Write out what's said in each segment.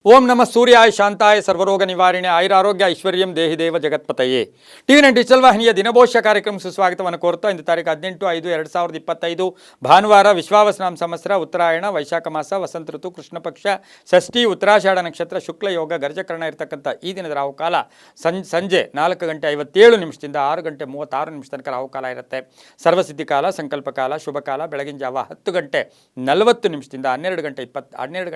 ಓಂ ನಮಃ ಸೂರ್ಯಾಯ ಶಾಂತಾಯ ಸರ್ವರೋಗ ನಿವಾರಣೆ ಆಯುರಾರೋಗ್ಯ ಐಶ್ವರ್ಯಂ ದೇಹಿ ದೇವ ಜಗತ್ಪತಯೇ ಟಿವಿ9 ಡಿಜಿಟಲ್ ವಾಹಿನಿಯ ದಿನಭೋಷ್ಯ ಕಾರ್ಯಕ್ರಮ ಸುಸ್ವಾಗತವನ್ನು ಕೋರ್ತಾ ಇಂದು ತಾರೀಕು 18/5/2025 ಭಾನುವಾರ ವಿಶ್ವಾವಸನಾಮ ಸಂವತ್ಸರ ಉತ್ತರಾಯಣ ವೈಶಾಖ ಮಾಸ ವಸಂತ ಋತು ಕೃಷ್ಣ ಪಕ್ಷ ಷಷ್ಠಿ ಉತ್ತರಾಷಾಢ ನಕ್ಷತ್ರ ಶುಕ್ಲ ಯೋಗ ಗರ್ಜಕರಣ ಇರತಕ್ಕಂಥ ಈ ದಿನದ ರಾಹುಕಾಲ ಸಂಜೆ 4:57 6 ಗಂಟೆ 36 ತನಕ ರಾಹುಕಾಲ ಇರುತ್ತೆ. ಸರ್ವಸಿದ್ಧಿ ಕಾಲ, ಸಂಕಲ್ಪ ಕಾಲ, ಶುಭ ಕಾಲ ಬೆಳಗಿನ ಜಾವ 10:40 12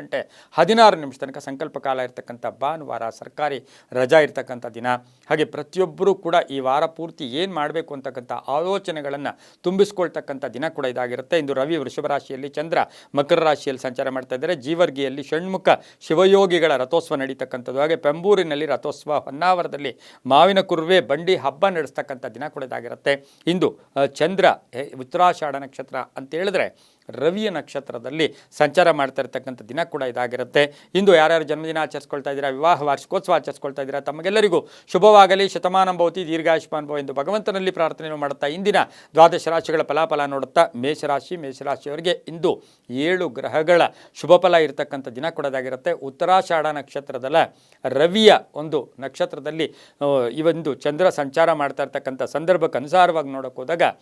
ಗಂಟೆ 16 ತನಕ ಸಂಕಲ್ಪ ಕಾಲ ಇರತಕ್ಕಂಥ ಭಾನುವಾರ, ಸರ್ಕಾರಿ ರಜಾ ಇರತಕ್ಕಂಥ ದಿನ. ಹಾಗೆ ಪ್ರತಿಯೊಬ್ಬರೂ ಕೂಡ ಈ ವಾರ ಪೂರ್ತಿ ಏನು ಮಾಡಬೇಕು ಅಂತಕ್ಕಂಥ ಆಲೋಚನೆಗಳನ್ನು ತುಂಬಿಸ್ಕೊಳ್ತಕ್ಕಂಥ ದಿನ ಕೂಡ ಇದಾಗಿರುತ್ತೆ. ಇಂದು ರವಿ ವೃಷಭ ರಾಶಿಯಲ್ಲಿ, ಚಂದ್ರ ಮಕರ ರಾಶಿಯಲ್ಲಿ ಸಂಚಾರ ಮಾಡ್ತಾ ಇದ್ದಾರೆ. ಜೀವರ್ಗಿಯಲ್ಲಿ ಷಣ್ಮುಖ ಶಿವಯೋಗಿಗಳ ರಥೋತ್ಸವ ನಡೀತಕ್ಕಂಥದ್ದು. ಹಾಗೆ ಪೆಂಬೂರಿನಲ್ಲಿ ರಥೋತ್ಸವ, ಹೊನ್ನಾವರದಲ್ಲಿ ಮಾವಿನ ಕುರುವೆ ಬಂಡಿ ಹಬ್ಬ ನಡೆಸ್ತಕ್ಕಂಥ ದಿನ ಕೂಡ ಇದಾಗಿರುತ್ತೆ. ಇಂದು ಚಂದ್ರ ಉತ್ತರಾಷಾಢ ನಕ್ಷತ್ರ ಅಂತ ಹೇಳಿದ್ರೆ ರವಿಯ ನಕ್ಷತ್ರದಲ್ಲಿ ಸಂಚಾರ ಮಾಡ್ತಾ ಇರ್ತಕ್ಕಂಥ ದಿನ ಕೂಡ ಇದಾಗಿರುತ್ತೆ. ಇಂದು ಯಾರ್ಯಾರು ಜನ್ಮದಿನ ಆಚರಿಸ್ಕೊಳ್ತಾ ಇದ್ದೀರಾ, ವಿವಾಹ ವಾರ್ಷಿಕೋತ್ಸವ ಆಚರಿಸ್ಕೊಳ್ತಾ ಇದ್ದೀರಾ, ತಮಗೆಲ್ಲರಿಗೂ ಶುಭವಾಗಲಿ, ಶತಮಾನಂ ಭವತಿ, ದೀರ್ಘಾಯುಷ್ಮಾನ್ ಭವ ಎಂದು ಭಗವಂತನಲ್ಲಿ ಪ್ರಾರ್ಥನೆಯನ್ನು ಮಾಡುತ್ತಾ ಇಂದಿನ ದ್ವಾದಶ ರಾಶಿಗಳ ಫಲಾಫಲ ನೋಡುತ್ತಾ ಮೇಷರಾಶಿಯವರಿಗೆ ಇಂದು 7 ಗ್ರಹಗಳ ಶುಭಫಲ ಇರತಕ್ಕಂಥ ದಿನ ಕೂಡ ಇದಾಗಿರುತ್ತೆ. ಉತ್ತರಾಷಾಢ ನಕ್ಷತ್ರದಲ್ಲ ರವಿಯ ಒಂದು ನಕ್ಷತ್ರದಲ್ಲಿ ಇವೊಂದು ಚಂದ್ರ ಸಂಚಾರ ಮಾಡ್ತಾ ಇರ್ತಕ್ಕಂಥ ಸಂದರ್ಭಕ್ಕೆ ಅನುಸಾರವಾಗಿ ನೋಡೋಕೆ ಹೋದಾಗ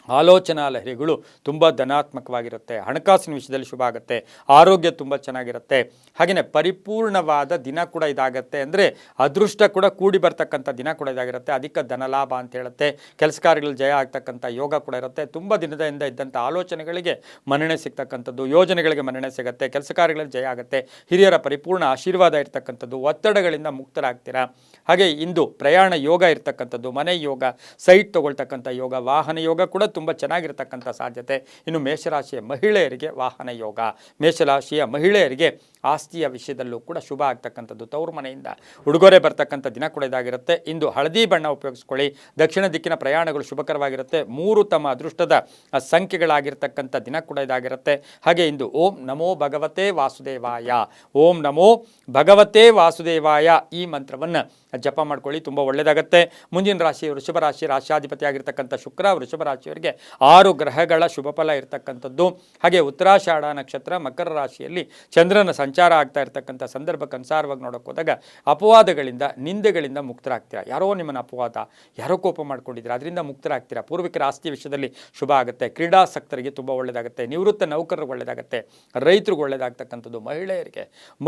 ಆಲೋಚನಾ ಲಹರಿಗಳು ತುಂಬ ಧನಾತ್ಮಕವಾಗಿರುತ್ತೆ. ಹಣಕಾಸಿನ ವಿಷಯದಲ್ಲಿ ಶುಭ ಆಗುತ್ತೆ. ಆರೋಗ್ಯ ತುಂಬ ಚೆನ್ನಾಗಿರುತ್ತೆ. ಹಾಗೆಯೇ ಪರಿಪೂರ್ಣವಾದ ದಿನ ಕೂಡ ಇದಾಗುತ್ತೆ. ಅಂದರೆ ಅದೃಷ್ಟ ಕೂಡ ಕೂಡಿ ಬರ್ತಕ್ಕಂಥ ದಿನ ಕೂಡ ಇದಾಗಿರುತ್ತೆ. ಅಧಿಕ ಧನಲಾಭ ಅಂತ ಹೇಳುತ್ತೆ. ಕೆಲಸ ಕಾರ್ಯಗಳಲ್ಲಿ ಜಯ ಆಗ್ತಕ್ಕಂಥ ಯೋಗ ಕೂಡ ಇರುತ್ತೆ. ತುಂಬ ದಿನದಿಂದ ಇದ್ದಂಥ ಆಲೋಚನೆಗಳಿಗೆ ಮನ್ನಣೆ ಸಿಗ್ತಕ್ಕಂಥದ್ದು, ಯೋಜನೆಗಳಿಗೆ ಮನ್ನಣೆ ಸಿಗುತ್ತೆ. ಕೆಲಸ ಕಾರ್ಯಗಳಲ್ಲಿ ಜಯ ಆಗುತ್ತೆ. ಹಿರಿಯರ ಪರಿಪೂರ್ಣ ಆಶೀರ್ವಾದ ಇರ್ತಕ್ಕಂಥದ್ದು, ಒತ್ತಡಗಳಿಂದ ಮುಕ್ತರಾಗ್ತೀರಾ. ಹಾಗೆ ಇಂದು ಪ್ರಯಾಣ ಯೋಗ ಇರ್ತಕ್ಕಂಥದ್ದು, ಮನೆ ಯೋಗ, ಸೈಟ್ ತಗೊಳ್ತಕ್ಕಂಥ ಯೋಗ, ವಾಹನ ಯೋಗ ಕೂಡ ತುಂಬ ಚೆನ್ನಾಗಿರ್ತಕ್ಕಂಥ ಸಾಧ್ಯತೆ. ಇನ್ನು ಮೇಷರಾಶಿಯ ಮಹಿಳೆಯರಿಗೆ ವಾಹನ ಯೋಗ, ಮೇಷರಾಶಿಯ ಮಹಿಳೆಯರಿಗೆ ಆಸ್ತಿಯ ವಿಷಯದಲ್ಲೂ ಕೂಡ ಶುಭ ಆಗ್ತಕ್ಕಂಥದ್ದು, ತವರು ಮನೆಯಿಂದ ಉಡುಗೊರೆ ಬರ್ತಕ್ಕಂಥ ದಿನ ಕೂಡ ಇದಾಗಿರುತ್ತೆ. ಇಂದು ಹಳದಿ ಬಣ್ಣ ಉಪಯೋಗಿಸ್ಕೊಳ್ಳಿ. ದಕ್ಷಿಣ ದಿಕ್ಕಿನ ಪ್ರಯಾಣಗಳು ಶುಭಕರವಾಗಿರುತ್ತೆ. 3 ತಮ್ಮ ಅದೃಷ್ಟದ ಸಂಖ್ಯೆಗಳಾಗಿರ್ತಕ್ಕಂಥ ದಿನ ಕೂಡ ಇದಾಗಿರುತ್ತೆ. ಹಾಗೆ ಇಂದು ಓಂ ನಮೋ ಭಗವತೆ ವಾಸುದೇವಾಯ, ಓಂ ನಮೋ ಭಗವತೆ ವಾಸುದೇವಾಯ ಈ ಮಂತ್ರವನ್ನು ಜಪ ಮಾಡ್ಕೊಳ್ಳಿ, ತುಂಬ ಒಳ್ಳೆಯದಾಗುತ್ತೆ. ಮುಂದಿನ ರಾಶಿ ವೃಷಭ ರಾಶಿ, ರಾಶ್ಯಾಧಿಪತಿ ಆಗಿರ್ತಕ್ಕಂಥ ಶುಕ್ರ ವೃಷಭ ರಾಶಿಯವರಿಗೆ 6 ಗ್ರಹಗಳ ಶುಭಫಲ ಇರತಕ್ಕಂಥದ್ದು. ಹಾಗೆ ಉತ್ತರಾಷಾಢ ನಕ್ಷತ್ರ ಮಕರ ರಾಶಿಯಲ್ಲಿ ಚಂದ್ರನ ಸಂಚಾರ ಆಗ್ತಾ ಇರತಕ್ಕಂಥ ಸಂದರ್ಭಕ್ಕೆ ಅನುಸಾರವಾಗಿ ನೋಡೋಕೆ ಹೋದಾಗ ಅಪವಾದಗಳಿಂದ, ನಿಂದೆಗಳಿಂದ ಮುಕ್ತರಾಗ್ತೀರಾ. ಯಾರೋ ನಿಮ್ಮನ್ನು ಅಪವಾದ, ಯಾರೋ ಕೋಪ ಮಾಡ್ಕೊಂಡಿದ್ದೀರಾ, ಅದರಿಂದ ಮುಕ್ತರಾಗ್ತೀರಾ. ಪೂರ್ವಿಕರ ಆಸ್ತಿ ವಿಷಯದಲ್ಲಿ ಶುಭ ಆಗುತ್ತೆ. ಕ್ರೀಡಾಸಕ್ತರಿಗೆ ತುಂಬ ಒಳ್ಳೆಯದಾಗುತ್ತೆ. ನಿವೃತ್ತ ನೌಕರರಿಗೆ ಒಳ್ಳೆಯದಾಗುತ್ತೆ. ರೈತರಿಗೆ ಒಳ್ಳೆಯದಾಗ್ತಕ್ಕಂಥದ್ದು.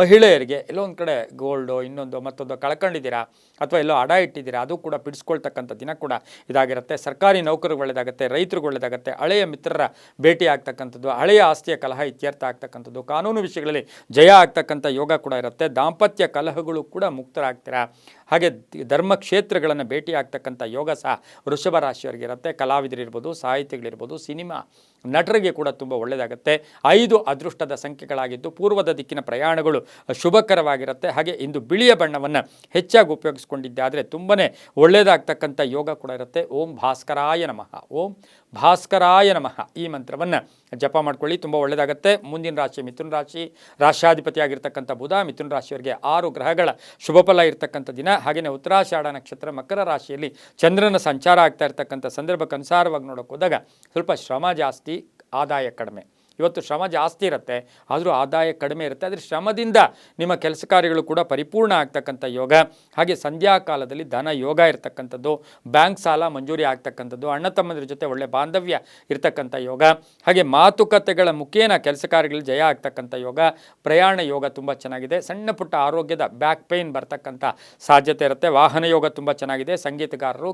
ಮಹಿಳೆಯರಿಗೆ ಎಲ್ಲೋ ಒಂದು ಕಡೆ ಗೋಲ್ಡು ಇನ್ನೊಂದು ಮತ್ತೊಂದು ಕಳ್ಕೊಂಡಿದ್ದೀರಾ ಅಥವಾ ಎಲ್ಲೋ ಅಡ ಇಟ್ಟಿದ್ದೀರಾ, ಅದು ಕೂಡ ಬಿಡಿಸ್ಕೊಳ್ತಕ್ಕಂಥ ದಿನ ಕೂಡ ಇದಾಗಿರುತ್ತೆ. ಸರ್ಕಾರಿ ನೌಕರಿಗೆ ಒಳ್ಳೆಯದಾಗುತ್ತೆ. ರೈತರಿಗೆ ಒಳ್ಳೆಯದಾಗುತ್ತೆ. ಹಳೆಯ ಮಿತ್ರರ ಭೇಟಿ ಆಗ್ತಕ್ಕಂಥದ್ದು, ಹಳೆಯ ಆಸ್ತಿಯ ಕಲಹ ಇತ್ಯರ್ಥ ಆಗ್ತಕ್ಕಂಥದ್ದು, ಕಾನೂನು ವಿಷಯಗಳಲ್ಲಿ ಜಯ ಆಗ್ತಕ್ಕಂಥ ಯೋಗ ಕೂಡ ಇರುತ್ತೆ. ದಾಂಪತ್ಯ ಕಲಹಗಳು ಕೂಡ ಮುಕ್ತರಾಗ್ತೀರಾ. ಹಾಗೆ ಧರ್ಮಕ್ಷೇತ್ರಗಳನ್ನು ಭೇಟಿ ಆಗ್ತಕ್ಕಂಥ ಯೋಗ ಸಹ ವೃಷಭ ರಾಶಿಯವರಿಗೆ ಇರುತ್ತೆ. ಕಲಾವಿದರಿರ್ಬೋದು, ಸಾಹಿತಿಗಳಿರ್ಬೋದು, ಸಿನಿಮಾ ನಟರಿಗೆ ಕೂಡ ತುಂಬ ಒಳ್ಳೆಯದಾಗುತ್ತೆ. 5 ಅದೃಷ್ಟದ ಸಂಖ್ಯೆಗಳಾಗಿದ್ದು ಪೂರ್ವದ ದಿಕ್ಕಿನ ಪ್ರಯಾಣಗಳು ಶುಭಕರವಾಗಿರುತ್ತೆ. ಹಾಗೆ ಇಂದು ಬಿಳಿಯ ಬಣ್ಣವನ್ನು ಹೆಚ್ಚಾಗಿ ಉಪಯೋಗಿಸ್ಕೊಂಡಿದ್ದಾದರೆ ತುಂಬಾ ಒಳ್ಳೆಯದಾಗ್ತಕ್ಕಂಥ ಯೋಗ ಕೂಡ ಇರುತ್ತೆ. ಓಂ ಭಾಸ್ಕರಾಯ ನಮಃ, ಓಂ ಭಾಸ್ಕರಾಯ ನಮಃ ಈ ಮಂತ್ರವನ್ನು ಜಪ ಮಾಡ್ಕೊಳ್ಳಿ, ತುಂಬ ಒಳ್ಳೆಯದಾಗುತ್ತೆ. ಮುಂದಿನ ರಾಶಿ ಮಿಥುನ ರಾಶಿ, ರಾಶ್ಯಾಧಿಪತಿ ಆಗಿರ್ತಕ್ಕಂಥ ಬುಧ ಮಿಥುನ ರಾಶಿಯವರಿಗೆ 6 ಗ್ರಹಗಳ ಶುಭಫಲ ಇರ್ತಕ್ಕಂಥ ದಿನ. ಹಾಗೆಯೇ ಉತ್ತರಾಷಾಢ ನಕ್ಷತ್ರ ಮಕರ ರಾಶಿಯಲ್ಲಿ ಚಂದ್ರನ ಸಂಚಾರ ಆಗ್ತಾ ಇರ್ತಕ್ಕಂಥ ಸಂದರ್ಭಕ್ಕೆ ಅನುಸಾರವಾಗಿ ನೋಡೋಕೆ ಹೋದಾಗ ಸ್ವಲ್ಪ ಶ್ರಮ ಜಾಸ್ತಿ, ಆದಾಯ ಕಡಿಮೆ. ಇವತ್ತು ಶ್ರಮ ಜಾಸ್ತಿ ಇರುತ್ತೆ, ಆದರೂ ಆದಾಯ ಕಡಿಮೆ ಇರುತ್ತೆ. ಆದರೆ ಶ್ರಮದಿಂದ ನಿಮ್ಮ ಕೆಲಸ ಕಾರ್ಯಗಳು ಕೂಡ ಪರಿಪೂರ್ಣ ಆಗ್ತಕ್ಕಂಥ ಯೋಗ. ಹಾಗೆ ಸಂಧ್ಯಾಕಾಲದಲ್ಲಿ ಧನ ಯೋಗ ಇರ್ತಕ್ಕಂಥದ್ದು, ಬ್ಯಾಂಕ್ ಸಾಲ ಮಂಜೂರಿ ಆಗ್ತಕ್ಕಂಥದ್ದು, ಅಣ್ಣ ತಮ್ಮಂದಿರ ಜೊತೆ ಒಳ್ಳೆ ಬಾಂಧವ್ಯ ಇರ್ತಕ್ಕಂಥ ಯೋಗ. ಹಾಗೆ ಮಾತುಕತೆಗಳ ಮುಖೇನ ಕೆಲಸ ಕಾರ್ಯಗಳಲ್ಲಿ ಜಯ ಆಗ್ತಕ್ಕಂಥ ಯೋಗ. ಪ್ರಯಾಣ ಯೋಗ ತುಂಬ ಚೆನ್ನಾಗಿದೆ. ಸಣ್ಣ ಪುಟ್ಟ ಆರೋಗ್ಯದ ಬ್ಯಾಕ್ ಪೇಯ್ನ್ ಬರ್ತಕ್ಕಂಥ ಸಾಧ್ಯತೆ ಇರುತ್ತೆ. ವಾಹನ ಯೋಗ ತುಂಬ ಚೆನ್ನಾಗಿದೆ. ಸಂಗೀತಗಾರರು,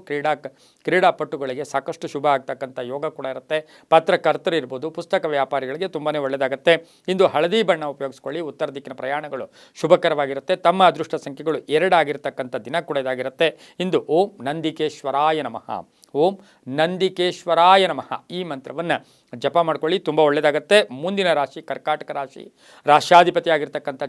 ಕ್ರೀಡಾಪಟುಗಳಿಗೆ ಸಾಕಷ್ಟು ಶುಭ ಆಗ್ತಕ್ಕಂಥ ಯೋಗ ಕೂಡ ಇರುತ್ತೆ. ಪತ್ರಕರ್ತರು ಇರ್ಬೋದು, ಪುಸ್ತಕ ವ್ಯಾಪಾರಿಗಳು ತುಂಬಾ ಒಳ್ಳೆಯದಾಗುತ್ತೆ. ಇಂದು ಹಳದಿ ಬಣ್ಣ ಉಪಯೋಗಿಸ್ಕೊಳ್ಳಿ. ಉತ್ತರ ದಿಕ್ಕಿನ ಪ್ರಯಾಣಗಳು ಶುಭಕರವಾಗಿರುತ್ತೆ. ತಮ್ಮ ಅದೃಷ್ಟ ಸಂಖ್ಯೆಗಳು 2 ಆಗಿರ್ತಕ್ಕಂಥ ದಿನ ಕೂಡ ಇದಾಗಿರುತ್ತೆ. ಇಂದು ಓಂ ನಂದಿಕೇಶ್ವರಾಯ ನಮಃ, ಓಂ ನಂದಿಕೇಶ್ವರಾಯ ನಮಃ ಈ ಮಂತ್ರವನ್ನು ಜಪ ಮಾಡ್ಕೊಳ್ಳಿ, ತುಂಬ ಒಳ್ಳೆಯದಾಗುತ್ತೆ. ಮುಂದಿನ ರಾಶಿ ಕರ್ಕಾಟಕ ರಾಶಿ, ರಾಶ್ಯಾಧಿಪತಿ ಆಗಿರ್ತಕ್ಕಂಥ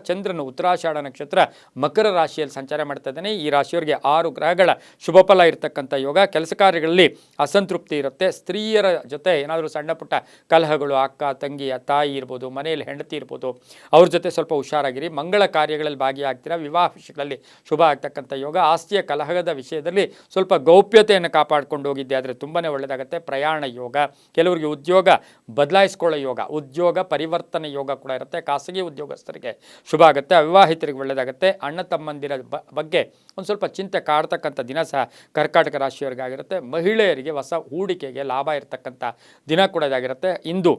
ಚಂದ್ರನು ಉತ್ತರಾಷಾಢ ನಕ್ಷತ್ರ ಮಕರ ರಾಶಿಯಲ್ಲಿ ಸಂಚಾರ ಮಾಡ್ತಾ ಇದ್ದಾನೆ. ಈ ರಾಶಿಯವರಿಗೆ 6 ಗ್ರಹಗಳ ಶುಭಫಲ ಇರತಕ್ಕಂಥ ಯೋಗ. ಕೆಲಸ ಕಾರ್ಯಗಳಲ್ಲಿ ಅಸಂತೃಪ್ತಿ ಇರುತ್ತೆ. ಸ್ತ್ರೀಯರ ಜೊತೆ ಏನಾದರೂ ಸಣ್ಣ ಪುಟ್ಟ ಕಲಹಗಳು, ಅಕ್ಕ ತಂಗಿ ತಾಯಿ ಇರ್ಬೋದು, ಮನೆಯಲ್ಲಿ ಹೆಂಡತಿ ಇರ್ಬೋದು, ಅವ್ರ ಜೊತೆ ಸ್ವಲ್ಪ ಹುಷಾರಾಗಿರಿ. ಮಂಗಳ ಕಾರ್ಯಗಳಲ್ಲಿ ಭಾಗಿಯಾಗ್ತೀರಾ. ವಿವಾಹ ವಿಷಯಗಳಲ್ಲಿ ಶುಭ ಆಗ್ತಕ್ಕಂಥ ಯೋಗ. ಆಸ್ತಿಯ ಕಲಹದ ವಿಷಯದಲ್ಲಿ ಸ್ವಲ್ಪ ಗೌಪ್ಯತೆಯನ್ನು ಕಾಪಾಡಿ ಕಾಪಾಡ್ಕೊಂಡು ಹೋಗಿದ್ದೆ ಆದರೆ ತುಂಬಾ ಒಳ್ಳೆಯದಾಗುತ್ತೆ. ಪ್ರಯಾಣ ಯೋಗ, ಕೆಲವರಿಗೆ ಉದ್ಯೋಗ ಬದಲಾಯಿಸ್ಕೊಳ್ಳೋ ಯೋಗ, ಉದ್ಯೋಗ ಪರಿವರ್ತನೆ ಯೋಗ ಕೂಡ ಇರುತ್ತೆ. ಖಾಸಗಿ ಉದ್ಯೋಗಸ್ಥರಿಗೆ ಶುಭ ಆಗುತ್ತೆ. ಅವಿವಾಹಿತರಿಗೆ ಒಳ್ಳೆಯದಾಗುತ್ತೆ. ಅಣ್ಣ ತಮ್ಮಂದಿರ ಬಗ್ಗೆ ಒಂದು ಸ್ವಲ್ಪ ಚಿಂತೆ ಕಾಡ್ತಕ್ಕಂಥ ದಿನ ಸಹ ಕರ್ಕಾಟಕ ರಾಶಿಯವರಿಗಾಗಿರುತ್ತೆ. ಮಹಿಳೆಯರಿಗೆ ಹೊಸ ಹೂಡಿಕೆಗೆ ಲಾಭ ಇರತಕ್ಕಂಥ ದಿನ ಕೂಡ ಇದಾಗಿರುತ್ತೆ. ಇಂದು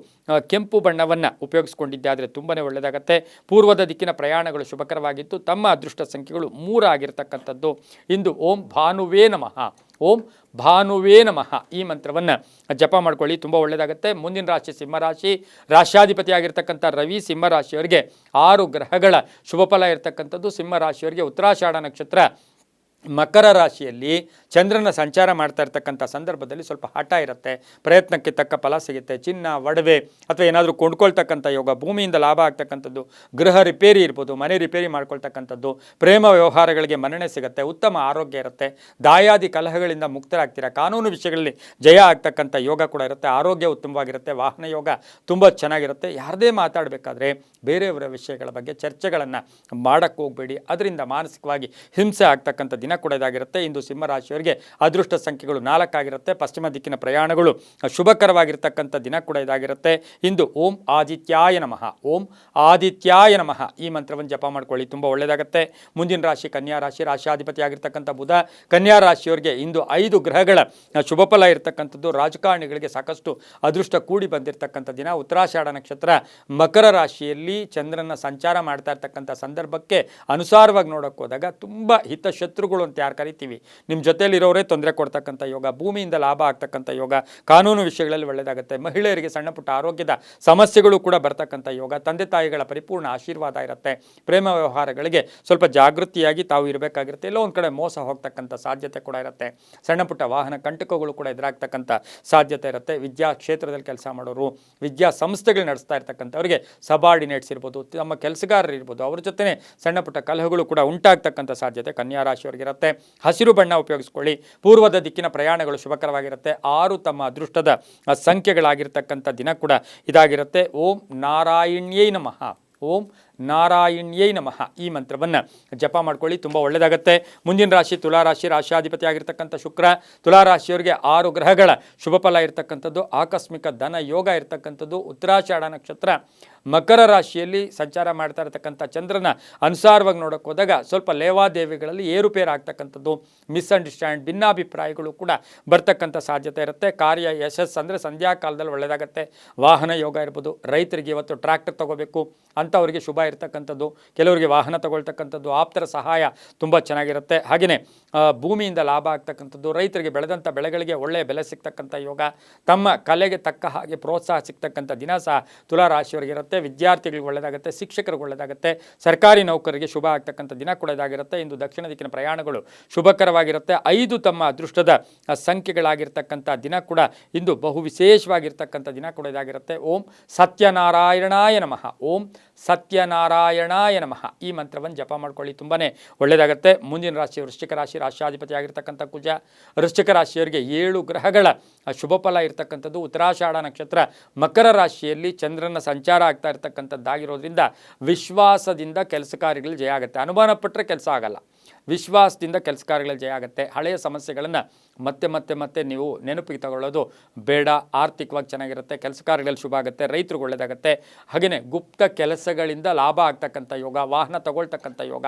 ಕೆಂಪು ಬಣ್ಣವನ್ನು ಉಪಯೋಗಿಸ್ಕೊಂಡಿದ್ದೆ ಆದರೆ ತುಂಬಾ ಒಳ್ಳೆಯದಾಗುತ್ತೆ. ಪೂರ್ವದ ದಿಕ್ಕಿನ ಪ್ರಯಾಣಗಳು ಶುಭಕರವಾಗಿತ್ತು. ತಮ್ಮ ಅದೃಷ್ಟ ಸಂಖ್ಯೆಗಳು 3 ಆಗಿರ್ತಕ್ಕಂಥದ್ದು. ಇಂದು ಓಂ ಭಾನುವೇ ನಮಃ, ಓಂ ಭಾನುವೇ ನಮಃ ಈ ಮಂತ್ರವನ್ನು ಜಪ ಮಾಡ್ಕೊಳ್ಳಿ, ತುಂಬ ಒಳ್ಳೆಯದಾಗುತ್ತೆ. ಮುಂದಿನ ರಾಶಿ ಸಿಂಹರಾಶಿ. ರಾಶ್ಯಾಧಿಪತಿಯಾಗಿರ್ತಕ್ಕಂಥ ರವಿ ಸಿಂಹರಾಶಿಯವರಿಗೆ 6 ಗ್ರಹಗಳ ಶುಭಫಲ ಇರತಕ್ಕಂಥದ್ದು. ಸಿಂಹರಾಶಿಯವರಿಗೆ ಉತ್ತರಾಷಾಢ ನಕ್ಷತ್ರ ಮಕರ ರಾಶಿಯಲ್ಲಿ ಚಂದ್ರನ ಸಂಚಾರ ಮಾಡ್ತಾ ಇರ್ತಕ್ಕಂಥ ಸಂದರ್ಭದಲ್ಲಿ ಸ್ವಲ್ಪ ಹಠ ಇರುತ್ತೆ, ಪ್ರಯತ್ನಕ್ಕೆ ತಕ್ಕ ಫಲ ಸಿಗುತ್ತೆ. ಚಿನ್ನ, ಒಡವೆ ಅಥವಾ ಏನಾದರೂ ಕೊಂಡ್ಕೊಳ್ತಕ್ಕಂಥ ಯೋಗ, ಭೂಮಿಯಿಂದ ಲಾಭ ಆಗ್ತಕ್ಕಂಥದ್ದು, ಗೃಹ ರಿಪೇರಿ ಇರ್ಬೋದು, ಮನೆ ರಿಪೇರಿ ಮಾಡ್ಕೊಳ್ತಕ್ಕಂಥದ್ದು, ಪ್ರೇಮ ವ್ಯವಹಾರಗಳಿಗೆ ಮನ್ನಣೆ ಸಿಗುತ್ತೆ, ಉತ್ತಮ ಆರೋಗ್ಯ ಇರುತ್ತೆ, ದಾಯಾದಿ ಕಲಹಗಳಿಂದ ಮುಕ್ತರಾಗ್ತೀರಾ, ಕಾನೂನು ವಿಷಯಗಳಲ್ಲಿ ಜಯ ಆಗ್ತಕ್ಕಂಥ ಯೋಗ ಕೂಡ ಇರುತ್ತೆ, ಆರೋಗ್ಯ ಉತ್ತಮವಾಗಿರುತ್ತೆ, ವಾಹನ ಯೋಗ ತುಂಬ ಚೆನ್ನಾಗಿರುತ್ತೆ. ಯಾರದೇ ಮಾತಾಡಬೇಕಾದ್ರೆ ಬೇರೆಯವರ ವಿಷಯಗಳ ಬಗ್ಗೆ ಚರ್ಚೆಗಳನ್ನು ಮಾಡೋಕ್ಕೆ ಹೋಗಬೇಡಿ, ಅದರಿಂದ ಮಾನಸಿಕವಾಗಿ ಹಿಂಸೆ ಆಗ್ತಕ್ಕಂಥ ದಿನ ಕೂಡ ಇದಾಗಿರುತ್ತೆ. ಇಂದು ಸಿಂಹರಾಶಿಯವರಿಗೆ ಅದೃಷ್ಟ ಸಂಖ್ಯೆಗಳು 4 ಆಗಿರುತ್ತೆ. ಪಶ್ಚಿಮ ದಿಕ್ಕಿನ ಪ್ರಯಾಣಗಳು ಶುಭಕರವಾಗಿರ್ತಕ್ಕಂಥ ದಿನ ಕೂಡ ಇದಾಗಿರುತ್ತೆ. ಇಂದು ಓಂ ಆದಿತ್ಯಾಯ ನಮಃ, ಓಂ ಆದಿತ್ಯಾಯ ನಮಃ ಈ ಮಂತ್ರವನ್ನು ಜಪ ಮಾಡ್ಕೊಳ್ಳಿ, ತುಂಬ ಒಳ್ಳೆಯದಾಗುತ್ತೆ. ಮುಂದಿನ ರಾಶಿ ಕನ್ಯಾ ರಾಶಿ. ರಾಶಿಯಾಧಿಪತಿಯಾಗಿರ್ತಕ್ಕಂಥ ಬುಧ ಕನ್ಯಾ ರಾಶಿಯವರಿಗೆ ಇಂದು 5 ಗ್ರಹಗಳ ಶುಭಫಲ ಇರತಕ್ಕಂಥದ್ದು. ರಾಜಕಾರಣಿಗಳಿಗೆ ಸಾಕಷ್ಟು ಅದೃಷ್ಟ ಕೂಡಿ ಬಂದಿರತಕ್ಕಂಥ ದಿನ. ಉತ್ತರಾಷಾಢ ನಕ್ಷತ್ರ ಮಕರ ರಾಶಿಯಲ್ಲಿ ಚಂದ್ರನ ಸಂಚಾರ ಮಾಡ್ತಾ ಇರ್ತಕ್ಕಂಥ ಸಂದರ್ಭಕ್ಕೆ ಅನುಸಾರವಾಗಿ ನೋಡೋಕೆ ಹೋದಾಗ ತುಂಬ ಹಿತಶತ್ರುಗಳು ಅಂತ ಯಾರು ಕರಿತೀವಿ, ನಿಮ್ಮ ಜೊತೆಯಲ್ಲಿರೋರೇ ತೊಂದರೆ ಕೊಡ್ತಕ್ಕಂಥ ಯೋಗ, ಭೂಮಿಯಿಂದ ಲಾಭ ಆಗ್ತಕ್ಕಂಥ ಯೋಗ, ಕಾನೂನು ವಿಷಯಗಳಲ್ಲಿ ಒಳ್ಳೆಯದಾಗುತ್ತೆ. ಮಹಿಳೆಯರಿಗೆ ಸಣ್ಣ ಪುಟ್ಟ ಆರೋಗ್ಯದ ಸಮಸ್ಯೆಗಳು ಕೂಡ ಬರ್ತಕ್ಕಂಥ ಯೋಗ, ತಂದೆ ತಾಯಿಗಳ ಪರಿಪೂರ್ಣ ಆಶೀರ್ವಾದ ಇರುತ್ತೆ. ಪ್ರೇಮ ವ್ಯವಹಾರಗಳಿಗೆ ಸ್ವಲ್ಪ ಜಾಗೃತಿಯಾಗಿ ತಾವು ಇರಬೇಕಾಗಿರುತ್ತೆ. ಎಲ್ಲೋ ಒಂದು ಕಡೆ ಮೋಸ ಹೋಗ್ತಕ್ಕಂಥ ಸಾಧ್ಯತೆ ಕೂಡ ಇರುತ್ತೆ. ಸಣ್ಣ ಪುಟ್ಟ ವಾಹನ ಕಂಟಕಗಳು ಕೂಡ ಎದುರಾಗ್ತಕ್ಕಂಥ ಸಾಧ್ಯತೆ ಇರುತ್ತೆ. ವಿದ್ಯಾ ಕ್ಷೇತ್ರದಲ್ಲಿ ಕೆಲಸ ಮಾಡೋರು, ವಿದ್ಯಾ ಸಂಸ್ಥೆಗಳು ನಡೆಸ್ತಾ ಇರ್ತಕ್ಕಂಥವ್ರಿಗೆ ಸಬಾರ್ಡಿನೇಟ್ಸ್ ಇರ್ಬೋದು, ತಮ್ಮ ಕೆಲಸಗಾರರು ಇರ್ಬೋದು, ಅವ್ರ ಜೊತೆ ಸಣ್ಣ ಪುಟ್ಟ ಕಲಹಗಳು ಕೂಡ ಉಂಟಾಗ್ತಕ್ಕಂಥ ಸಾಧ್ಯತೆ ಕನ್ಯಾ ರಾಶಿಯವರಿಗೆ ಇರುತ್ತೆ. ಹಸಿರು ಬಣ್ಣ ಉಪಯೋಗಿಸ್ಕೊಳ್ಳಿ. ಪೂರ್ವದ ದಿಕ್ಕಿನ ಪ್ರಯಾಣಗಳು ಶುಭಕರವಾಗಿರುತ್ತೆ. 6 ತಮ್ಮ ಅದೃಷ್ಟದ ಸಂಖ್ಯೆಗಳಾಗಿರ್ತಕ್ಕಂಥ ದಿನ ಕೂಡ ಇದಾಗಿರುತ್ತೆ. ಓಂ ನಾರಾಯಣ್ಯೈ ನಮಃ, ಓಂ ನಾರಾಯಣ್ಯೈ ನಮಃ ಈ ಮಂತ್ರವನ್ನು ಜಪ ಮಾಡ್ಕೊಳ್ಳಿ, ತುಂಬ ಒಳ್ಳೆಯದಾಗುತ್ತೆ. ಮುಂದಿನ ರಾಶಿ ತುಲಾರಾಶಿ. ರಾಶಿಯಾಧಿಪತಿ ಆಗಿರ್ತಕ್ಕಂಥ ಶುಕ್ರ ತುಲಾರಾಶಿಯವರಿಗೆ 6 ಗ್ರಹಗಳ ಶುಭಫಲ ಇರತಕ್ಕಂಥದ್ದು. ಆಕಸ್ಮಿಕ ಧನ ಯೋಗ ಇರತಕ್ಕಂಥದ್ದು. ಉತ್ತರಾಷಾಢ ನಕ್ಷತ್ರ ಮಕರ ರಾಶಿಯಲ್ಲಿ ಸಂಚಾರ ಮಾಡ್ತಾ ಇರತಕ್ಕಂಥ ಚಂದ್ರನ ಅನುಸಾರವಾಗಿ ನೋಡೋಕೆ ಹೋದಾಗ ಸ್ವಲ್ಪ ಲೇವಾದೇವಿಗಳಲ್ಲಿ ಏರುಪೇರು ಆಗ್ತಕ್ಕಂಥದ್ದು, ಮಿಸ್ಅಂಡರ್ಸ್ಟ್ಯಾಂಡ್, ಭಿನ್ನಾಭಿಪ್ರಾಯಗಳು ಕೂಡ ಬರ್ತಕ್ಕಂಥ ಸಾಧ್ಯತೆ ಇರುತ್ತೆ. ಕಾರ್ಯ ಯಶಸ್ಸು ಅಂದರೆ ಸಂಧ್ಯಾ ಕಾಲದಲ್ಲಿ ಒಳ್ಳೆಯದಾಗುತ್ತೆ. ವಾಹನ ಯೋಗ ಇರ್ಬೋದು. ರೈತರಿಗೆ ಇವತ್ತು ಟ್ರ್ಯಾಕ್ಟರ್ ತಗೋಬೇಕು ಅಂಥವರಿಗೆ ಶುಭ ಇರ್ತಕ್ಕಂಥದ್ದು. ಕೆಲವರಿಗೆ ವಾಹನ ತಗೊಳ್ತಕ್ಕಂಥದ್ದು, ಆಪ್ತರ ಸಹಾಯ ತುಂಬ ಚೆನ್ನಾಗಿರುತ್ತೆ. ಹಾಗೆಯೇ ಭೂಮಿಯಿಂದ ಲಾಭ ಆಗ್ತಕ್ಕಂಥದ್ದು, ರೈತರಿಗೆ ಬೆಳೆದಂಥ ಬೆಳೆಗಳಿಗೆ ಒಳ್ಳೆಯ ಬೆಲೆ ಸಿಗ್ತಕ್ಕಂಥ ಯೋಗ, ತಮ್ಮ ಕಲೆಗೆ ತಕ್ಕ ಹಾಗೆ ಪ್ರೋತ್ಸಾಹ ಸಿಗ್ತಕ್ಕಂಥ ದಿನ ಸಹ ತುಲಾರಾಶಿಯವರಿಗೆ ಇರುತ್ತೆ. ವಿದ್ಯಾರ್ಥಿಗಳಿಗೆ ಒಳ್ಳೆಯದಾಗುತ್ತೆ, ಶಿಕ್ಷಕರಿಗೆ ಒಳ್ಳೆಯದಾಗುತ್ತೆ, ಸರ್ಕಾರಿ ನೌಕರರಿಗೆ ಶುಭ ಆಗ್ತಕ್ಕಂಥ ದಿನ ಕೂಡ ಇದಾಗಿರುತ್ತೆ. ಇಂದು ದಕ್ಷಿಣ ದಿಕ್ಕಿನ ಪ್ರಯಾಣಗಳು ಶುಭಕರವಾಗಿರುತ್ತೆ. 5 ತಮ್ಮ ಅದೃಷ್ಟದ ಸಂಖ್ಯೆಗಳಾಗಿರ್ತಕ್ಕಂಥ ದಿನ ಕೂಡ ಇಂದು ಬಹು ವಿಶೇಷವಾಗಿರ್ತಕ್ಕಂಥ ದಿನ ಕೂಡ ಇದಾಗಿರುತ್ತೆ. ಓಂ ಸತ್ಯನಾರಾಯಣಾಯ ನಮಃ, ಓಂ ಸತ್ಯನಾರಾಯಣಾಯ ನಮಃ ಈ ಮಂತ್ರವನ್ನು ಜಪ ಮಾಡ್ಕೊಳ್ಳಿ, ತುಂಬಾ ಒಳ್ಳೆಯದಾಗುತ್ತೆ. ಮುಂದಿನ ರಾಶಿ ವೃಶ್ಚಿಕ ರಾಶಿ. ರಾಶಿಯಾಧಿಪತಿ ಆಗಿರ್ತಕ್ಕಂಥ ಕುಜ. ವೃಶ್ಚಿಕ ರಾಶಿಯವರಿಗೆ 7 ಗ್ರಹಗಳ ಶುಭಫಲ ಇರತಕ್ಕಂಥದ್ದು. ಉತ್ತರಾಷಾಢ ನಕ್ಷತ್ರ ಮಕರ ರಾಶಿಯಲ್ಲಿ ಚಂದ್ರನ ಸಂಚಾರ ಆಗ್ತಾ ಇರ್ತಕ್ಕಂಥದ್ದಾಗಿರೋದ್ರಿಂದ ವಿಶ್ವಾಸದಿಂದ ಕೆಲಸ ಕಾರ್ಯಗಳು ಜಯ ಆಗುತ್ತೆ. ಅನುಮಾನ ಪಟ್ಟರೆ ಕೆಲಸ ಆಗಲ್ಲ, ವಿಶ್ವಾಸದಿಂದ ಕೆಲಸ ಕಾರ್ಯಗಳಲ್ಲಿ ಜಯ ಆಗುತ್ತೆ. ಹಳೆಯ ಸಮಸ್ಯೆಗಳನ್ನು ಮತ್ತೆ ನೀವು ನೆನಪಿಗೆ ತಗೊಳ್ಳೋದು ಬೇಡ. ಆರ್ಥಿಕವಾಗಿ ಚೆನ್ನಾಗಿರುತ್ತೆ, ಕೆಲಸ ಕಾರ್ಯಗಳಲ್ಲಿ ಶುಭ ಆಗುತ್ತೆ, ರೈತರಿಗೆ ಒಳ್ಳೆಯದಾಗುತ್ತೆ. ಹಾಗೆಯೇ ಗುಪ್ತ ಕೆಲಸಗಳಿಂದ ಲಾಭ ಆಗ್ತಕ್ಕಂಥ ಯೋಗ, ವಾಹನ ತಗೊಳ್ತಕ್ಕಂಥ ಯೋಗ,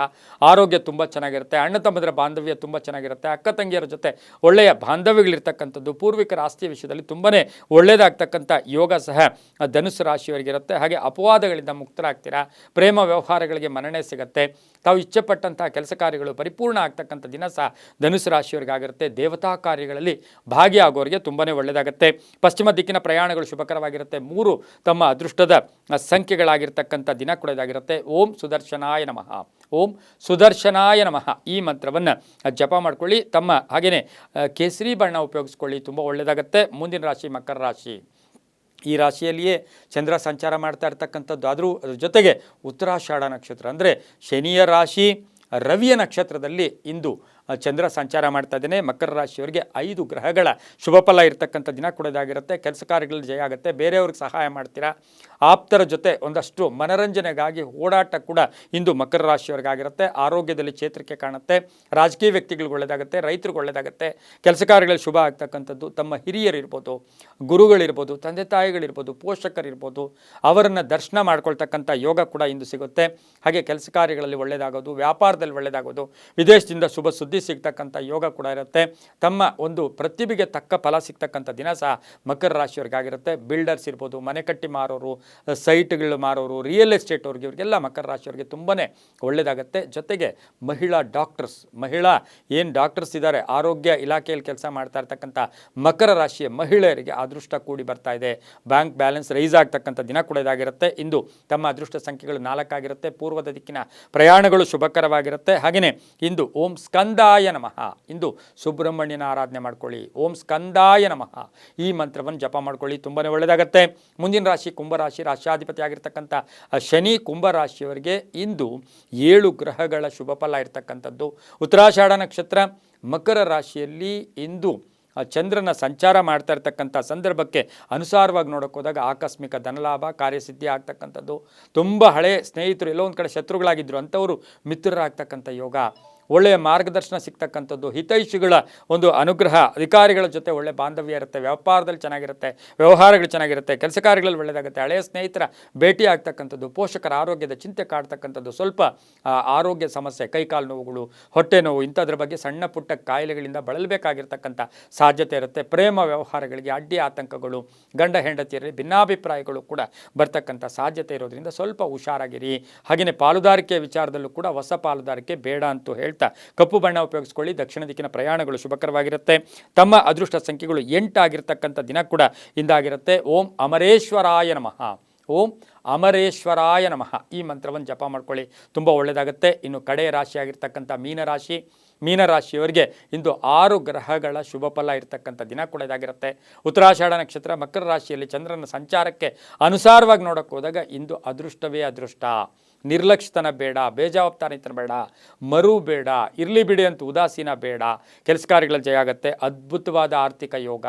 ಆರೋಗ್ಯ ತುಂಬ ಚೆನ್ನಾಗಿರುತ್ತೆ. ಅಣ್ಣ ತಮ್ಮದರ ಬಾಂಧವ್ಯ ತುಂಬ ಚೆನ್ನಾಗಿರುತ್ತೆ. ಅಕ್ಕ ತಂಗಿಯರ ಜೊತೆ ಒಳ್ಳೆಯ ಬಾಂಧವ್ಯಗಳಿರ್ತಕ್ಕಂಥದ್ದು, ಪೂರ್ವಿಕರ ಆಸ್ತಿಯ ವಿಷಯದಲ್ಲಿ ತುಂಬಾ ಒಳ್ಳೆಯದಾಗ್ತಕ್ಕಂಥ ಯೋಗ ಸಹ ಧನುಸು ರಾಶಿಯವರಿಗಿರುತ್ತೆ. ಹಾಗೆ ಅಪವಾದಗಳಿಂದ ಮುಕ್ತರಾಗ್ತೀರಾ, ಪ್ರೇಮ ವ್ಯವಹಾರಗಳಿಗೆ ಮನ್ನಣೆ ಸಿಗುತ್ತೆ, ತಾವು ಇಚ್ಛೆಪಟ್ಟಂತಹ ಕೆಲಸ ಕಾರ್ಯಗಳು ಪರಿಪೂರ್ಣ ಆಗ್ತಕ್ಕಂಥ ದಿನ ಸಹ ಧನುಸು ರಾಶಿಯವರಿಗಾಗಿರುತ್ತೆ. ದೇವತಾ ಕಾರ್ಯಗಳಲ್ಲಿ ಭಾಗಿಯಾಗೋರಿಗೆ ತುಂಬಾ ಒಳ್ಳೆಯದಾಗುತ್ತೆ. ಪಶ್ಚಿಮ ದಿಕ್ಕಿನ ಪ್ರಯಾಣಗಳು ಶುಭಕರವಾಗಿರುತ್ತೆ. 3 ತಮ್ಮ ಅದೃಷ್ಟದ ಸಂಖ್ಯೆಗಳಾಗಿರ್ತಕ್ಕಂಥ ದಿನ ಕೂಡ ಇದಾಗಿರುತ್ತೆ. ಓಂ ಸುದರ್ಶನಾಯ ನಮಃ, ಓಂ ಸುದರ್ಶನಾಯ ನಮಃ ಈ ಮಂತ್ರವನ್ನು ಜಪ ಮಾಡ್ಕೊಳ್ಳಿ. ತಮ್ಮ ಹಾಗೆಯೇ ಕೇಸರಿ ಬಣ್ಣ ಉಪಯೋಗಿಸ್ಕೊಳ್ಳಿ, ತುಂಬ ಒಳ್ಳೆಯದಾಗುತ್ತೆ. ಮುಂದಿನ ರಾಶಿ ಮಕರ ರಾಶಿ. ಈ ರಾಶಿಯಲ್ಲಿಯೇ ಚಂದ್ರ ಸಂಚಾರ ಮಾಡ್ತಾ ಇರ್ತಕ್ಕಂಥದ್ದು. ಅದ್ರ ಜೊತೆಗೆ ಉತ್ತರಾಷಾಢ ನಕ್ಷತ್ರ ಅಂದರೆ ಶನಿಯ ರಾಶಿ ರವಿಯ ನಕ್ಷತ್ರದಲ್ಲಿ ಇಂದು ಚಂದ್ರ ಸಂಚಾರ ಮಾಡ್ತಾ ಇದ್ದೇನೆ. ಮಕರ ರಾಶಿಯವರಿಗೆ 5 ಗ್ರಹಗಳ ಶುಭ ಫಲ ಇರತಕ್ಕಂಥ ದಿನ ಕೊಡೋದಾಗಿರುತ್ತೆ. ಕೆಲಸ ಕಾರ್ಯಗಳಲ್ಲಿ ಜಯ ಆಗುತ್ತೆ, ಬೇರೆಯವ್ರಿಗೆ ಸಹಾಯ ಮಾಡ್ತೀರಾ, ಆಪ್ತರ ಜೊತೆ ಒಂದಷ್ಟು ಮನರಂಜನೆಗಾಗಿ ಓಡಾಟ ಕೂಡ ಇಂದು ಮಕರ ರಾಶಿಯವರಿಗಾಗಿರುತ್ತೆ. ಆರೋಗ್ಯದಲ್ಲಿ ಚೇತರಿಕೆ ಕಾಣುತ್ತೆ, ರಾಜಕೀಯ ವ್ಯಕ್ತಿಗಳಿಗೆ ಒಳ್ಳೆಯದಾಗುತ್ತೆ, ರೈತರಿಗೆ ಒಳ್ಳೆಯದಾಗುತ್ತೆ, ಕೆಲಸ ಕಾರ್ಯಗಳಲ್ಲಿ ಶುಭ ಆಗ್ತಕ್ಕಂಥದ್ದು. ತಮ್ಮ ಹಿರಿಯರಿರ್ಬೋದು, ಗುರುಗಳಿರ್ಬೋದು, ತಂದೆ ತಾಯಿಗಳಿರ್ಬೋದು, ಪೋಷಕರಿರ್ಬೋದು, ಅವರನ್ನು ದರ್ಶನ ಮಾಡ್ಕೊಳ್ತಕ್ಕಂಥ ಯೋಗ ಕೂಡ ಇಂದು ಸಿಗುತ್ತೆ. ಹಾಗೆ ಕೆಲಸ ಕಾರ್ಯಗಳಲ್ಲಿ ಒಳ್ಳೆಯದಾಗೋದು, ವ್ಯಾಪಾರದಲ್ಲಿ ಒಳ್ಳೆಯದಾಗೋದು, ವಿದೇಶದಿಂದ ಶುಭ ಸುದ್ದಿ ಸಿಗ್ತಕ್ಕಂಥ ಯೋಗ ಕೂಡ ಇರುತ್ತೆ. ತಮ್ಮ ಒಂದು ಪ್ರತಿಭೆಗೆ ತಕ್ಕ ಫಲ ಸಿಗ್ತಕ್ಕಂಥ ದಿನ ಸಹ ಮಕರ ರಾಶಿಯವರಿಗಾಗಿರುತ್ತೆ. ಬಿಲ್ಡರ್ಸ್ ಇರ್ಬೋದು, ಮನೆ ಕಟ್ಟಿ ಮಾರೋರು, ಸೈಟ್ಗಳು ಮಾರೋರು, ರಿಯಲ್ ಎಸ್ಟೇಟ್ ಅವ್ರಿಗೆ, ಇವರಿಗೆಲ್ಲ ಮಕರ ರಾಶಿಯವರಿಗೆ ತುಂಬಾ ಒಳ್ಳೆಯದಾಗುತ್ತೆ. ಜೊತೆಗೆ ಮಹಿಳಾ ಡಾಕ್ಟರ್ಸ್ ಇದ್ದಾರೆ, ಆರೋಗ್ಯ ಇಲಾಖೆಯಲ್ಲಿ ಕೆಲಸ ಮಾಡ್ತಾ ಇರ್ತಕ್ಕಂಥ ಮಕರ ರಾಶಿಯ ಮಹಿಳೆಯರಿಗೆ ಅದೃಷ್ಟ ಕೂಡಿ ಬರ್ತಾ ಇದೆ. ಬ್ಯಾಂಕ್ ಬ್ಯಾಲೆನ್ಸ್ ರೈಸ್ ಆಗ್ತಕ್ಕಂಥ ದಿನ ಕೂಡ ಇದಾಗಿರುತ್ತೆ. ಇಂದು ತಮ್ಮ ಅದೃಷ್ಟ ಸಂಖ್ಯೆಗಳು 4 ಆಗಿರುತ್ತೆ. ಪೂರ್ವದ ದಿಕ್ಕಿನ ಪ್ರಯಾಣಗಳು ಶುಭಕರವಾಗಿರುತ್ತೆ. ಹಾಗೆಯೇ ಇಂದು ಓಂ ಸ್ಕಂದಾಯ ನಮಃ, ಇಂದು ಸುಬ್ರಹ್ಮಣ್ಯನ ಆರಾಧನೆ ಮಾಡ್ಕೊಳ್ಳಿ. ಓಂ ಸ್ಕಂದಾಯ ನಮಃ ಈ ಮಂತ್ರವನ್ನು ಜಪ ಮಾಡ್ಕೊಳ್ಳಿ, ತುಂಬಾ ಒಳ್ಳೆಯದಾಗುತ್ತೆ. ಮುಂದಿನ ರಾಶಿ ಕುಂಭರಾಶಿ, ರಾಶ್ಯಾಧಿಪತಿ ಆಗಿರ್ತಕ್ಕಂಥ ಶನಿ ಕುಂಭರಾಶಿಯವರಿಗೆ ಇಂದು 7 ಗ್ರಹಗಳ ಶುಭ ಫಲ ಇರತಕ್ಕಂಥದ್ದು. ಉತ್ತರಾಷಾಢ ನಕ್ಷತ್ರ ಮಕರ ರಾಶಿಯಲ್ಲಿ ಇಂದು ಚಂದ್ರನ ಸಂಚಾರ ಮಾಡ್ತಾ ಇರ್ತಕ್ಕಂಥ ಸಂದರ್ಭಕ್ಕೆ ಅನುಸಾರವಾಗಿ ನೋಡೋಕೆ ಹೋದಾಗ ಆಕಸ್ಮಿಕ ಧನಲಾಭ, ಕಾರ್ಯಸಿದ್ಧಿ ಆಗ್ತಕ್ಕಂಥದ್ದು. ತುಂಬ ಹಳೆ ಸ್ನೇಹಿತರು, ಎಲ್ಲೋ ಒಂದು ಕಡೆ ಶತ್ರುಗಳಾಗಿದ್ದರು ಅಂಥವರು ಮಿತ್ರರಾಗ್ತಕ್ಕಂಥ ಯೋಗ, ಒಳ್ಳೆಯ ಮಾರ್ಗದರ್ಶನ ಸಿಗ್ತಕ್ಕಂಥದ್ದು, ಹಿತೈಷಿಗಳ ಒಂದು ಅನುಗ್ರಹ, ಅಧಿಕಾರಿಗಳ ಜೊತೆ ಒಳ್ಳೆ ಬಾಂಧವ್ಯ ಇರುತ್ತೆ, ವ್ಯಾಪಾರದಲ್ಲಿ ಚೆನ್ನಾಗಿರುತ್ತೆ, ವ್ಯವಹಾರಗಳು ಚೆನ್ನಾಗಿರುತ್ತೆ, ಕೆಲಸ ಕಾರ್ಯಗಳಲ್ಲಿ ಒಳ್ಳೆಯದಾಗುತ್ತೆ, ಹಳೆಯ ಸ್ನೇಹಿತರ ಭೇಟಿ ಆಗ್ತಕ್ಕಂಥದ್ದು, ಪೋಷಕರ ಆರೋಗ್ಯದ ಚಿಂತೆ ಕಾಡ್ತಕ್ಕಂಥದ್ದು, ಸ್ವಲ್ಪ ಆರೋಗ್ಯ ಸಮಸ್ಯೆ, ಕೈಕಾಲು ನೋವುಗಳು, ಹೊಟ್ಟೆ ನೋವು, ಇಂಥದ್ರ ಬಗ್ಗೆ ಸಣ್ಣ ಪುಟ್ಟ ಕಾಯಿಲೆಗಳಿಂದ ಬಳಲಬೇಕಾಗಿರ್ತಕ್ಕಂಥ ಸಾಧ್ಯತೆ ಇರುತ್ತೆ. ಪ್ರೇಮ ವ್ಯವಹಾರಗಳಿಗೆ ಅಡ್ಡಿ ಆತಂಕಗಳು, ಗಂಡ ಹೆಂಡತಿಯರಲ್ಲಿ ಭಿನ್ನಾಭಿಪ್ರಾಯಗಳು ಕೂಡ ಬರ್ತಕ್ಕಂಥ ಸಾಧ್ಯತೆ ಇರೋದ್ರಿಂದ ಸ್ವಲ್ಪ ಹುಷಾರಾಗಿರಿ. ಹಾಗೆಯೇ ಪಾಲುದಾರಿಕೆ ವಿಚಾರದಲ್ಲೂ ಕೂಡ ಹೊಸ ಪಾಲುದಾರಿಕೆ ಬೇಡ ಅಂತೂ ಹೇಳ್ತಾ ಕಪ್ಪು ಬಣ್ಣ ಉಪಯೋಗಿಸ್ಕೊಳ್ಳಿ. ದಕ್ಷಿಣ ದಿಕ್ಕಿನ ಪ್ರಯಾಣಗಳು ಶುಭಕರವಾಗಿರುತ್ತೆ. ತಮ್ಮ ಅದೃಷ್ಟ ಸಂಖ್ಯೆಗಳು 8 ಆಗಿರ್ತಕ್ಕಂಥ ದಿನ ಕೂಡ ಇಂದಾಗಿರುತ್ತೆ. ಓಂ ಅಮರೇಶ್ವರಾಯ ನಮಃ, ಓಂ ಅಮರೇಶ್ವರಾಯ ನಮಃ ಈ ಮಂತ್ರವನ್ನು ಜಪ ಮಾಡ್ಕೊಳ್ಳಿ, ತುಂಬ ಒಳ್ಳೆಯದಾಗುತ್ತೆ. ಇನ್ನು ಕಡೆಯ ರಾಶಿಯಾಗಿರ್ತಕ್ಕಂಥ ಮೀನರಾಶಿಯವರಿಗೆ ಇಂದು 6 ಗ್ರಹಗಳ ಶುಭ ಫಲ ಇರತಕ್ಕಂಥ ದಿನ ಕೂಡ ಇದಾಗಿರುತ್ತೆ. ಉತ್ತರಾಷಾಢ ನಕ್ಷತ್ರ ಮಕರ ರಾಶಿಯಲ್ಲಿ ಚಂದ್ರನ ಸಂಚಾರಕ್ಕೆ ಅನುಸಾರವಾಗಿ ನೋಡೋಕೆ ಹೋದಾಗ ಇಂದು ಅದೃಷ್ಟವೇ ಅದೃಷ್ಟ. ನಿರ್ಲಕ್ಷ್ಯತನ ಬೇಡ, ಬೇಜವಾಬ್ದಾರಿತನ ಬೇಡ, ಮರು ಬೇಡ, ಇರಲಿ ಬಿಡಿ ಅಂತ ಉದಾಸೀನ ಬೇಡ. ಕೆಲಸ ಕಾರ್ಯಗಳಲ್ಲಿ ಜಯ ಆಗುತ್ತೆ. ಅದ್ಭುತವಾದ ಆರ್ಥಿಕ ಯೋಗ,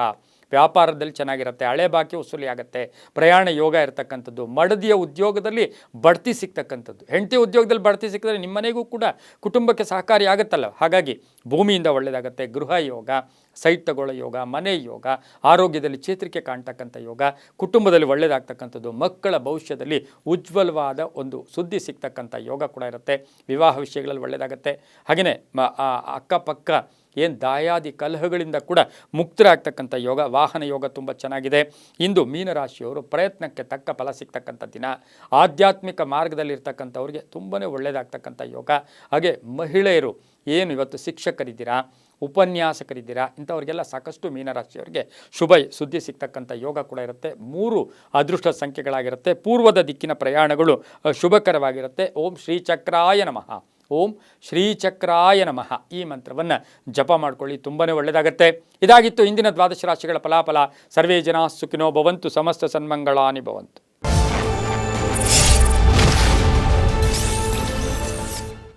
ವ್ಯಾಪಾರದಲ್ಲಿ ಚೆನ್ನಾಗಿರುತ್ತೆ, ಹಳೆ ಬಾಕಿ ವಸೂಲಿ ಆಗುತ್ತೆ, ಪ್ರಯಾಣ ಯೋಗ ಇರತಕ್ಕಂಥದ್ದು, ಮಡದಿಯ ಉದ್ಯೋಗದಲ್ಲಿ ಬಡ್ತಿ ಸಿಗ್ತಕ್ಕಂಥದ್ದು, ಹೆಂಡತಿ ಉದ್ಯೋಗದಲ್ಲಿ ಬಡ್ತಿ ಸಿಕ್ಕಿದ್ರೆ ನಿಮ್ಮ ಮನೆಗೂ ಕೂಡ ಕುಟುಂಬಕ್ಕೆ ಸಹಕಾರಿ ಆಗುತ್ತಲ್ಲ, ಹಾಗಾಗಿ ಭೂಮಿಯಿಂದ ಒಳ್ಳೆಯದಾಗುತ್ತೆ. ಗೃಹ ಯೋಗ, ಸೈಟ್ ತಗೊಳ್ಳೋ ಯೋಗ, ಮನೆ ಯೋಗ, ಆರೋಗ್ಯದಲ್ಲಿ ಚೇತರಿಕೆ ಕಾಣ್ತಕ್ಕಂಥ ಯೋಗ, ಕುಟುಂಬದಲ್ಲಿ ಒಳ್ಳೆಯದಾಗ್ತಕ್ಕಂಥದ್ದು, ಮಕ್ಕಳ ಭವಿಷ್ಯದಲ್ಲಿ ಉಜ್ವಲವಾದ ಒಂದು ಸುದ್ದಿ ಸಿಗ್ತಕ್ಕಂಥ ಯೋಗ ಕೂಡ ಇರುತ್ತೆ. ವಿವಾಹ ವಿಷಯಗಳಲ್ಲಿ ಒಳ್ಳೆಯದಾಗುತ್ತೆ. ಹಾಗೆಯೇ ಅಕ್ಕಪಕ್ಕ ಏನು ದಾಯಾದಿ ಕಲಹಗಳಿಂದ ಕೂಡ ಮುಕ್ತರಾಗ್ತಕ್ಕಂಥ ಯೋಗ, ವಾಹನ ಯೋಗ ತುಂಬ ಚೆನ್ನಾಗಿದೆ. ಇಂದು ಮೀನರಾಶಿಯವರು ಪ್ರಯತ್ನಕ್ಕೆ ತಕ್ಕ ಫಲ ಸಿಗ್ತಕ್ಕಂಥ ದಿನ. ಆಧ್ಯಾತ್ಮಿಕ ಮಾರ್ಗದಲ್ಲಿರ್ತಕ್ಕಂಥವ್ರಿಗೆ ತುಂಬಾ ಒಳ್ಳೆಯದಾಗ್ತಕ್ಕಂಥ ಯೋಗ. ಹಾಗೆ ಮಹಿಳೆಯರು ಏನು ಇವತ್ತು ಶಿಕ್ಷಕರಿದ್ದೀರಾ, ಉಪನ್ಯಾಸಕರಿದ್ದೀರಾ, ಇಂಥವ್ರಿಗೆಲ್ಲ ಸಾಕಷ್ಟು ಮೀನರಾಶಿಯವರಿಗೆ ಶುಭ ಸುದ್ದಿ ಸಿಗ್ತಕ್ಕಂಥ ಯೋಗ ಕೂಡ ಇರುತ್ತೆ. 3 ಅದೃಷ್ಟ ಸಂಖ್ಯೆಗಳಾಗಿರುತ್ತೆ. ಪೂರ್ವದ ದಿಕ್ಕಿನ ಪ್ರಯಾಣಗಳು ಶುಭಕರವಾಗಿರುತ್ತೆ. ಓಂ ಶ್ರೀಚಕ್ರಾಯ ನಮಃ, ಓಂ ಶ್ರೀಚಕ್ರಾಯ ನಮಃ ಈ ಮಂತ್ರವನ್ನು ಜಪ ಮಾಡ್ಕೊಳ್ಳಿ, ತುಂಬಾ ಒಳ್ಳೆಯದಾಗುತ್ತೆ. ಇದಾಗಿತ್ತು ಇಂದಿನ ದ್ವಾದಶ ರಾಶಿಗಳ ಫಲಾಫಲ. ಸರ್ವೇ ಜನ ಸುಖಿನೋ ಭವಂತು, ಸಮಸ್ತ ಸನ್ಮಂಗಳಾನಿ ಭವಂತು.